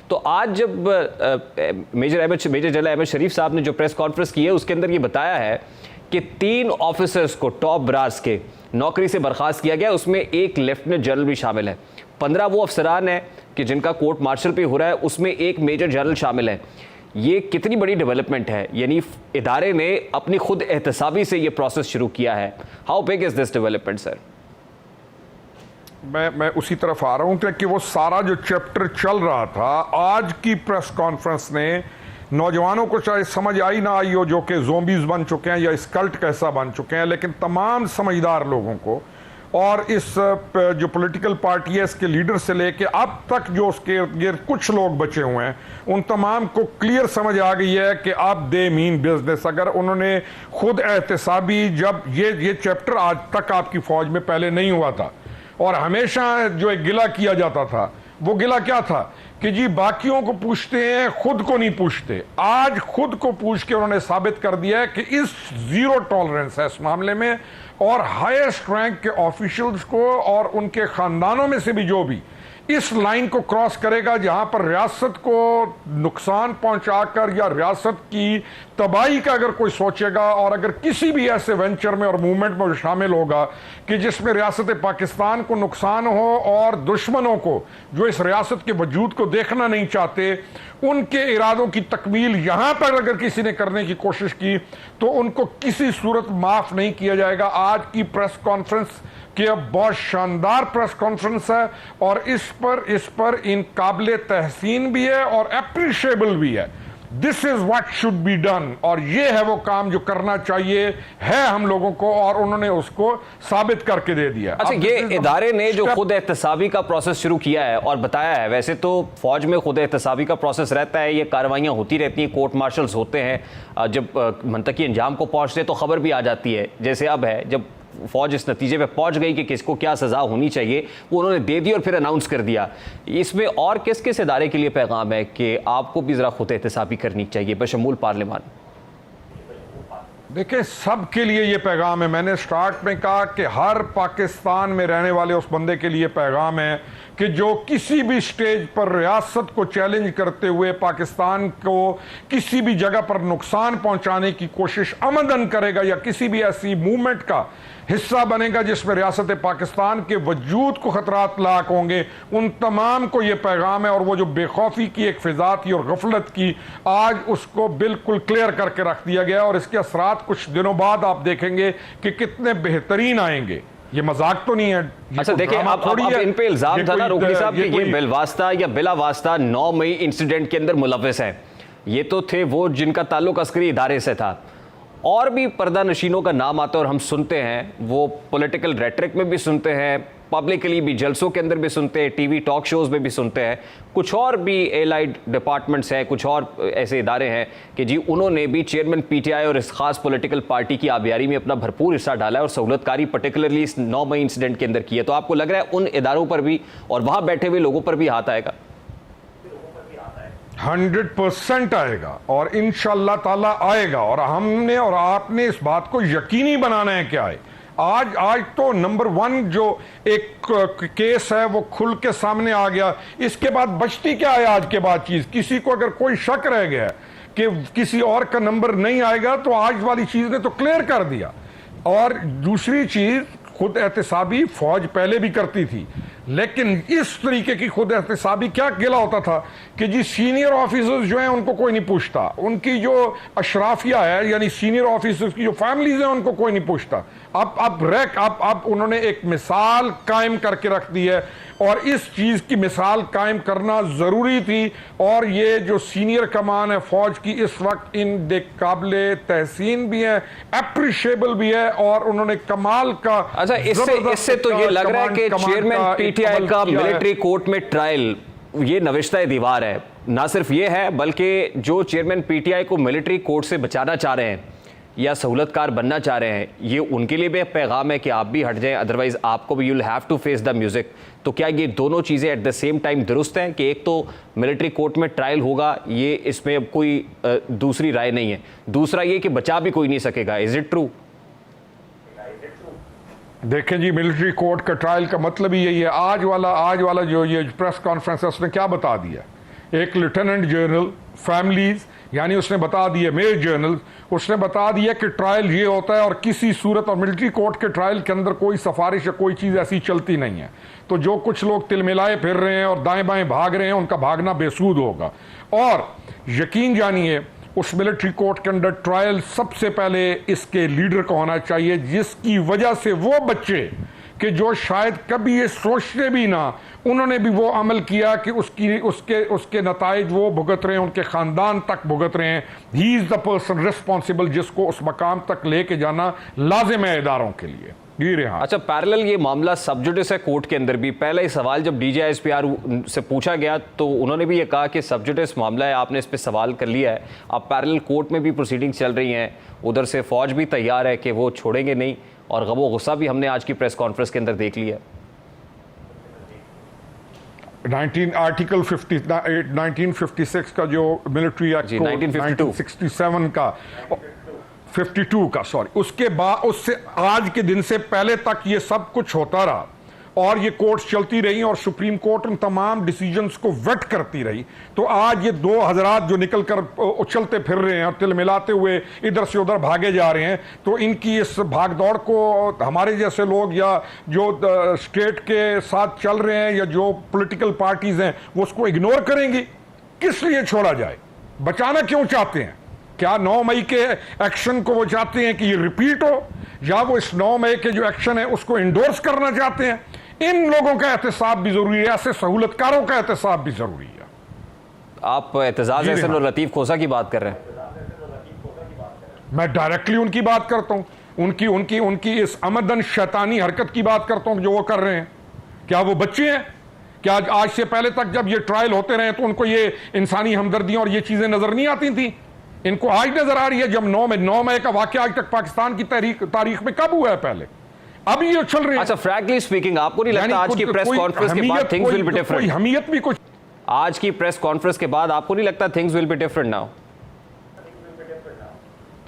तो आज जब मेजर जनरल अहमद शरीफ साहब ने जो प्रेस कॉन्फ्रेंस की है उसके अंदर ये बताया है कि 3 ऑफिसर्स को टॉप ब्रास के नौकरी से बर्खास्त किया गया, उसमें एक लेफ्टिनेंट जनरल भी शामिल है। 15 वो अफसरान हैं कि जिनका कोर्ट मार्शल पे हो रहा है, उसमें एक मेजर जनरल शामिल है। ये कितनी बड़ी डेवलपमेंट है, यानी इदारे ने अपनी खुद एहतसाबी से ये प्रोसेस शुरू किया है। How big is this development sir? मैं उसी तरफ आ रहा हूं कि वो सारा जो चैप्टर चल रहा था, आज की प्रेस कॉन्फ्रेंस ने नौजवानों को चाहे समझ आई ना आई हो, जो कि ज़ोंबीज बन चुके हैं या इस कल्ट कैसा बन चुके हैं, लेकिन तमाम समझदार लोगों को और इस जो पॉलिटिकल पार्टी है इसके लीडर से लेके अब तक जो उसके गिर्द कुछ लोग बचे हुए हैं, उन तमाम को क्लियर समझ आ गई है कि अब दे मीन बिजनेस। अगर उन्होंने खुद एहतसाबी, जब ये चैप्टर आज तक आपकी फौज में पहले नहीं हुआ था और हमेशा जो एक गिला किया जाता था, वो गिला क्या था कि जी बाकियों को पूछते हैं, खुद को नहीं पूछते। आज खुद को पूछ के उन्होंने साबित कर दिया है कि इस जीरो टॉलरेंस है इस मामले में, और हाईएस्ट रैंक के ऑफिशियल्स को और उनके खानदानों में से भी जो भी इस लाइन को क्रॉस करेगा जहां पर रियासत को नुकसान पहुंचाकर या रियासत की तबाही का अगर कोई सोचेगा, और अगर किसी भी ऐसे वेंचर में और मूवमेंट में शामिल होगा कि जिसमें रियासत पाकिस्तान को नुकसान हो और दुश्मनों को जो इस रियासत के वजूद को देखना नहीं चाहते, उनके इरादों की तकमील यहां पर अगर किसी ने करने की कोशिश की तो उनको किसी सूरत माफ नहीं किया जाएगा। आज की प्रेस कॉन्फ्रेंस कि अब बहुत शानदार प्रेस कॉन्फ्रेंस है और इस पर इन काबिल तहसीन भी है और अप्रिशिएबल भी है। This is what should be done, और ये है वो काम जो करना चाहिए है हम लोगों को, और उन्होंने उसको साबित करके दे दिया। अच्छा, ये इदारे ने जो खुद एहतसाबी का प्रोसेस शुरू किया है और बताया है, वैसे तो फौज में खुद एहतसाबी का प्रोसेस रहता है, ये कार्रवाइयां होती रहती हैं, कोर्ट मार्शल्स होते हैं, जब मंतकी अंजाम को पहुंचते तो खबर भी आ जाती है। जैसे अब है, जब फौज इस नतीजे पे पहुंच गई कि किसको क्या सजा होनी चाहिए, वो उन्होंने दे दी और फिर अनाउंस कर दिया। इसमें और किस किस इदारे के लिए पैगाम है कि आपको भी जरा खुद एहतसाबी करनी चाहिए बशमूल पार्लियामान? देखिए, सबके लिए ये पैगाम है। मैंने स्टार्ट में कहा कि हर पाकिस्तान में रहने वाले उस बंदे के लिए पैगाम है कि जो किसी भी स्टेज पर रियासत को चैलेंज करते हुए पाकिस्तान को किसी भी जगह पर नुकसान पहुंचाने की कोशिश अमदन करेगा या किसी भी ऐसी मूवमेंट का हिस्सा बनेगा जिसमें रियासत पाकिस्तान के वजूद को खतरात लाक होंगे, उन तमाम को यह पैगाम है। और वो जो बेखौफी की एक फिजा थी और गफलत की, आज उसको बिल्कुल क्लियर करके रख दिया गया, और इसके असरात कुछ दिनों बाद आप देखेंगे कि कितने बेहतरीन आएंगे। ये मजाक तो नहीं है। अच्छा देखिए, अब इन पे इल्जाम था ना रोकड़ी साहब कि ये बिलवास्ता या बिला वास्ता 9 मई इंसिडेंट के अंदर मुलव्विस है। ये तो थे वो जिनका ताल्लुक अस्करी इदारे से था, और भी पर्दा नशीनों का नाम आता है और हम सुनते हैं, वो पॉलिटिकल रेटरिक में भी सुनते हैं, पब्लिकली भी जलसों के अंदर भी सुनते हैं, टीवी टॉक शोज में भी सुनते हैं। कुछ और भी एलाइड डिपार्टमेंट्स हैं, कुछ और ऐसे इदारे हैं कि जी उन्होंने भी चेयरमैन पीटीआई और इस खास पॉलिटिकल पार्टी की आबियारी में अपना भरपूर हिस्सा डाला है और सहूलतकारी पर्टिकुलरली इस 9 मई इंसिडेंट के अंदर की है। तो आपको लग रहा है उन इदारों पर भी और वहां बैठे हुए लोगों पर भी हाथ आएगा? 100% आएगा, और इंशाअल्लाह ताला आएगा। और हमने और आपने इस बात को यकीनी बनाना है क्या है। आज तो नंबर 1 जो एक केस है वो खुल के सामने आ गया। इसके बाद बचती क्या है आज के बाद चीज? किसी को अगर कोई शक रह गया कि किसी और का नंबर नहीं आएगा, तो आज वाली चीज ने तो क्लियर कर दिया। और दूसरी चीज, खुद एहतसाबी फौज पहले भी करती थी, लेकिन इस तरीके की खुद एहतसाबी क्या गिला होता था कि जी सीनियर ऑफिसर्स जो हैं उनको कोई नहीं पूछता, उनकी जो अशराफिया है यानी सीनियर ऑफिसर्स की जो फैमिलीज हैं उनको कोई नहीं पूछता। अब उन्होंने एक मिसाल कायम करके रख दी है, और इस चीज की मिसाल कायम करना जरूरी थी। और ये जो सीनियर कमान है फौज की इस वक्त इन काबिले तहसीन भी है, अप्रिशिएबल भी है, और उन्होंने कमाल का। अच्छा, इससे तो ये लग रहा है कि चेयरमैन पीटीआई का मिलिट्री कोर्ट में ट्रायल ये नविश्ता दीवार है। ना सिर्फ ये है, बल्कि जो चेयरमैन पीटीआई को मिलिट्री कोर्ट से बचाना चाह रहे हैं या सहूलतकार बनना चाह रहे हैं, ये उनके लिए भी पैगाम है कि आप भी हट जाएं, अदरवाइज आपको भी you will have to face the music. तो क्या ये दोनों चीज़ें एट द सेम टाइम दुरुस्त हैं कि एक तो मिलिट्री कोर्ट में ट्रायल होगा, ये इसमें अब कोई दूसरी राय नहीं है, दूसरा ये कि बचा भी कोई नहीं सकेगा? Is it true? देखें जी, मिलिट्री कोर्ट का ट्रायल का मतलब ही यही है। आज वाला जो ये प्रेस कॉन्फ्रेंस है उसने क्या बता दिया एक लेफ्टिनेंट जनरल, फैमिलीज, यानी उसने बता दिया मेजर जनरल, उसने बता दिया कि ट्रायल ये होता है और किसी सूरत, और मिलिट्री कोर्ट के ट्रायल के अंदर कोई सिफारिश या कोई चीज़ ऐसी चलती नहीं है। तो जो कुछ लोग तिलमिलाए फिर रहे हैं और दाएं बाएं भाग रहे हैं, उनका भागना बेसूद होगा। और यकीन जानिए, उस मिलिट्री कोर्ट के अंदर ट्रायल सबसे पहले इसके लीडर को होना चाहिए, जिसकी वजह से वो बच्चे कि जो शायद कभी ये सोचते भी ना, उन्होंने भी वो अमल किया कि उसके नताइज वो भुगत रहे हैं, उनके खानदान तक भुगत रहे हैं। He is the person responsible, जिसको उस मकाम तक लेके जाना लाजिम है इदारों के लिए। अच्छा, पैरेलल ये मामला सब जुडिस है कोर्ट के अंदर भी। पहला ही सवाल जब DGISPR से पूछा गया तो उन्होंने भी ये कहा कि सब जुडिस मामला है, आपने इस पे सवाल कर लिया है। अब पैरेलल कोर्ट में भी प्रोसीडिंग्स चल रही हैं, उधर से फौज भी तैयार है कि वो छोड़ेंगे नहीं, और गमो गुस्सा भी हमने आज की प्रेस कॉन्फ्रेंस के अंदर देख लिया। 1956 का जो मिलिट्री एक्ट, 1967 का 52 का, सॉरी, उसके बाद, उससे आज के दिन से पहले तक ये सब कुछ होता रहा और ये कोर्ट्स चलती रही और सुप्रीम कोर्ट उन तमाम डिसीजंस को वेट करती रही। तो आज ये दो हजरात जो निकल कर उछलते फिर रहे हैं और तिलमिलाते हुए इधर से उधर भागे जा रहे हैं, तो इनकी इस भागदौड़ को हमारे जैसे लोग या जो स्टेट के साथ चल रहे हैं या जो पॉलिटिकल पार्टीज हैं वो उसको इग्नोर करेंगी। किस लिए छोड़ा जाए? बचाना क्यों चाहते हैं? क्या 9 मई के एक्शन को वो चाहते हैं कि ये रिपीट हो, या वो इस 9 मई के जो एक्शन है उसको इंडोर्स करना चाहते हैं? इन लोगों का एहतसाब भी जरूरी है, ऐसे सहूलतकारों का एहतसाब भी जरूरी है। आप एतजाज हसन और लतीफ खोसा की बात कर रहे हैं? मैं डायरेक्टली उनकी बात करता हूं, उनकी इस अमदन शैतानी हरकत की बात करता हूं जो वो कर रहे हैं। क्या वो बच्चे हैं? क्या आज से पहले तक जब ये ट्रायल होते रहे तो उनको ये इंसानी हमदर्दियां और ये चीजें नजर नहीं आती थी? इनको आज नजर आ रही है, जब 9 मई का वाकया आज तक पाकिस्तान की तारीख में कब हुआ है? पहले अभी ये चल रही है। अच्छा, फ्रैंकली स्पीकिंग, आपको नहीं लगता आज की प्रेस कॉन्फ्रेंस के बाद थिंग्स विल बी डिफरेंट? हमीयत भी कुछ, आज की प्रेस कॉन्फ्रेंस के बाद आपको नहीं लगता things will be different now?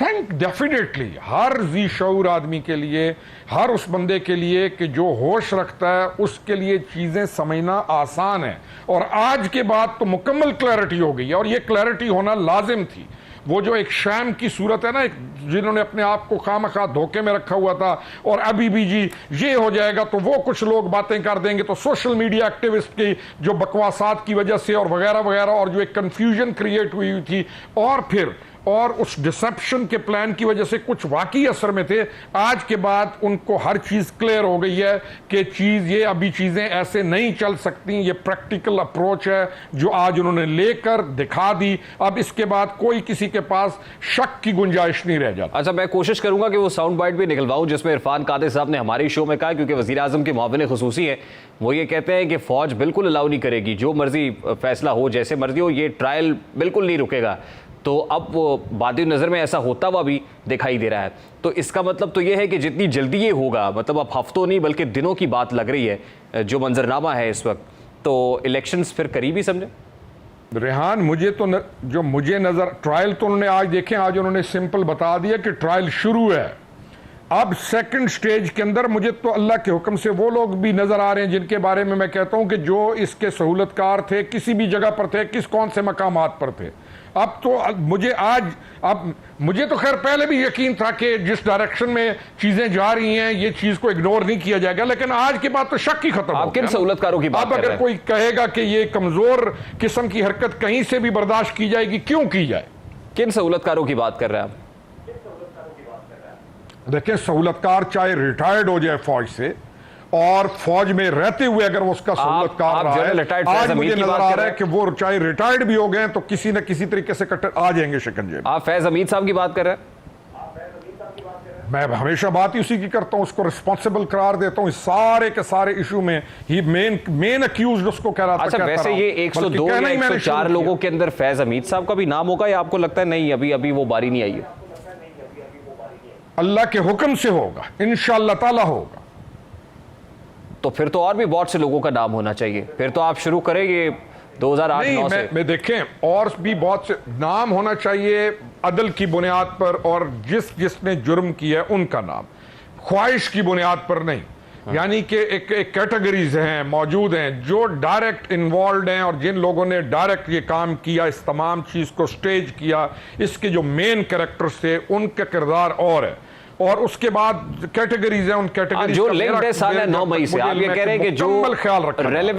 Think definitely हर जी शऊर आदमी के लिए, हर उस बंदे के लिए कि जो होश रखता है, उसके लिए चीजें समझना आसान है। और आज के बाद तो मुकम्मल क्लैरिटी हो गई है, और ये क्लैरिटी होना लाजिम थी। वो जो एक शैम की सूरत है ना, जिन्होंने अपने आप को खामखा धोखे में रखा हुआ था, और अभी भी जी ये हो जाएगा तो वो कुछ लोग बातें कर देंगे, तो सोशल मीडिया एक्टिविस्ट की जो बकवासात की वजह से और वगैरह वगैरह, और जो एक कंफ्यूजन क्रिएट हुई थी, और उस डिसेप्शन के प्लान की वजह से कुछ वाकई असर में थे। आज के बाद उनको हर चीज क्लियर हो गई है कि ये अभी चीजें ऐसे नहीं चल सकती। ये प्रैक्टिकल अप्रोच है जो आज उन्होंने लेकर दिखा दी। अब इसके बाद कोई किसी के पास शक की गुंजाइश नहीं रह जाती। अच्छा, मैं कोशिश करूंगा कि वो साउंड बाइट भी निकलवाऊं जिसमें इरफान कादिर साहब ने हमारे शो में कहा, क्योंकि वजीर आजम के मुआविन खुसूसी है, वो ये कहते हैं कि फौज बिल्कुल अलाउ नहीं करेगी, जो मर्जी फैसला हो, जैसे मर्जी हो, ये ट्रायल बिल्कुल नहीं रुकेगा। तो अब वो बादी नज़र में ऐसा होता हुआ भी दिखाई दे रहा है। तो इसका मतलब तो ये है कि जितनी जल्दी ये होगा, मतलब अब हफ्तों नहीं बल्कि दिनों की बात लग रही है जो मंजरनामा है इस वक्त, तो इलेक्शंस फिर करीबी समझे? रेहान, जो मुझे नजर, ट्रायल तो उन्होंने आज देखें, आज उन्होंने सिंपल बता दिया कि ट्रायल शुरू है। अब सेकंड स्टेज के अंदर मुझे तो अल्लाह के हुक्म से वो लोग भी नजर आ रहे हैं जिनके बारे में मैं कहता हूं कि जो इसके सहूलतकार थे, किसी भी जगह पर थे, कौन से मकामात पर थे। अब मुझे तो खैर पहले भी यकीन था कि जिस डायरेक्शन में चीजें जा रही हैं ये चीज को इग्नोर नहीं किया जाएगा, लेकिन आज के बाद तो शक ही खत्म हो गया। आप किन सहूलतकारों की बात कर रहे हैं? अब अगर कोई कहेगा कि ये कमजोर किस्म की हरकत कहीं से भी बर्दाश्त की जाएगी, क्यों की जाए? किन सहूलतकारों की बात कर रहे हैं आप? देखिए, सहूलतकार चाहे रिटायर्ड हो जाए फौज से, और फौज में रहते हुए अगर वो उसका सहूलतकार रहा है, आज मुझे नजर आ रहा है कि वो चाहे रिटायर्ड भी हो गए तो किसी न किसी तरीके से कट्टर आ जाएंगे शिकंजे में। आप फैज हमीद साहब की बात कर रहे हैं? मैं हमेशा बात ही उसी की करता हूं, उसको रिस्पॉन्सिबल करार देता हूं इस सारे के सारे इशू में। ही मेन अक्यूज्ड उसको कह रहा था। अच्छा, वैसे ये 102 या 104 लोगों के अंदर फैज हमीद साहब का भी नाम होगा, या आपको लगता है नहीं अभी वो बारी नहीं आई है? अल्लाह के हुक्म से होगा, इंशाअल्लाह ताला होगा। तो फिर तो और भी बहुत से लोगों का नाम होना चाहिए। फिर तो आप शुरू करेंगे 2008-9 से। मैं देखें, और भी बहुत से नाम होना चाहिए अदल की बुनियाद पर, और जिसने जुर्म किया है उनका नाम, ख्वाहिश की बुनियाद पर नहीं। यानी कि एक कैटेगरीज हैं मौजूद हैं जो डायरेक्ट इन्वॉल्व हैं, और जिन लोगों ने डायरेक्ट ये काम किया, इस तमाम चीज को स्टेज किया, इसके जो मेन कैरेक्टर्स थे उनका किरदार और है, और उसके बाद कैटेगरीज हैं, उन कैटेगरीज जो लिंक्ड है साल 9 मई से, आप ये कह रहे हैं कि जो ख्याल रखा